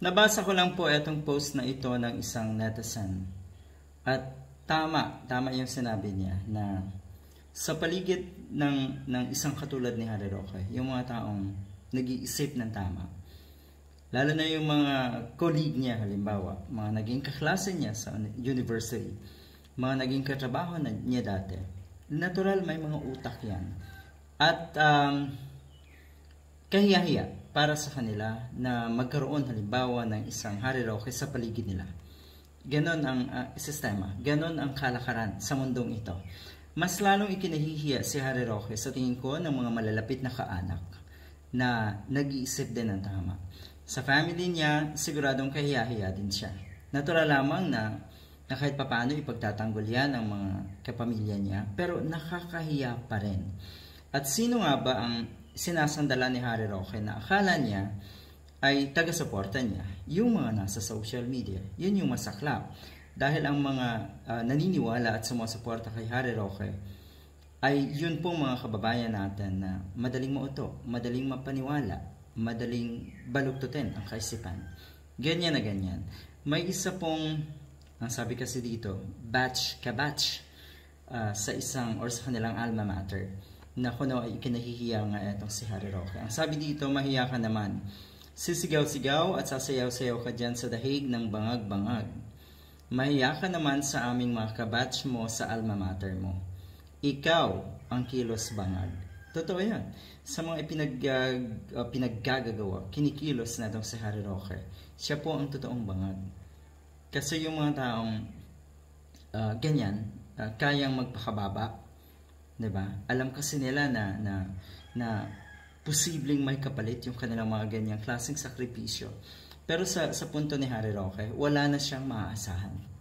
Nabasa ko lang po itong post na ito ng isang netizen. At tama yung sinabi niya na sa paligid ng isang katulad ni Harry Roque, yung mga taong nag-iisip ng tama, lalo na yung mga colleague niya, halimbawa, mga naging kaklase niya sa university, mga naging katrabaho niya dati, natural may mga utak yan. At kahiya-hiya para sa kanila na magkaroon halimbawa ng isang Harry Roque sa paligid nila. Ganon ang sistema, ganon ang kalakaran sa mundong ito. Mas lalong ikinahihiya si Harry Roque sa tingin ko ng mga malalapit na kaanak na nag-iisip din ng tama. Sa family niya, siguradong kahiya-hiya din siya. Natural lamang na kahit papaano ipagtatanggol yan ng mga kapamilya niya, pero nakakahiya pa rin. At sino nga ba ang sinasandala ni Harry Roque na akala niya ay taga-suporta niya? Yung mga nasa social media. Yun yung masaklap. Dahil ang mga naniniwala at sumusuporta kay Harry Roque ay yun pong mga kababayan natin na madaling mauto, madaling mapaniwala, madaling baluktutin ang kaisipan. Ganyan na ganyan. May isa pong, ang sabi kasi dito, batch ka batch sa isang or sa kanilang alma mater na kuno ay ikinahihiya nga itong si Harry Roque. Ang sabi dito, mahiya ka naman. Sisigaw-sigaw at sasayaw-sayaw ka dyan sa dahig ng bangag-bangag. Mahiya ka naman sa aming mga kabatch mo sa alma mater mo. Ikaw ang kilos bangag. Totoo yan. Sa mga pinaggagawa, kinikilos na itong si Harry Roque. Siya po ang totoong bangag. Kasi yung mga taong ganyan, kayang magpakababa, diba? Alam kasi nila na posibleng may kapalit yung kanilang mga ganyang klaseng sakripisyo. Pero sa punto ni Harry Roque, wala na siyang maaasahan.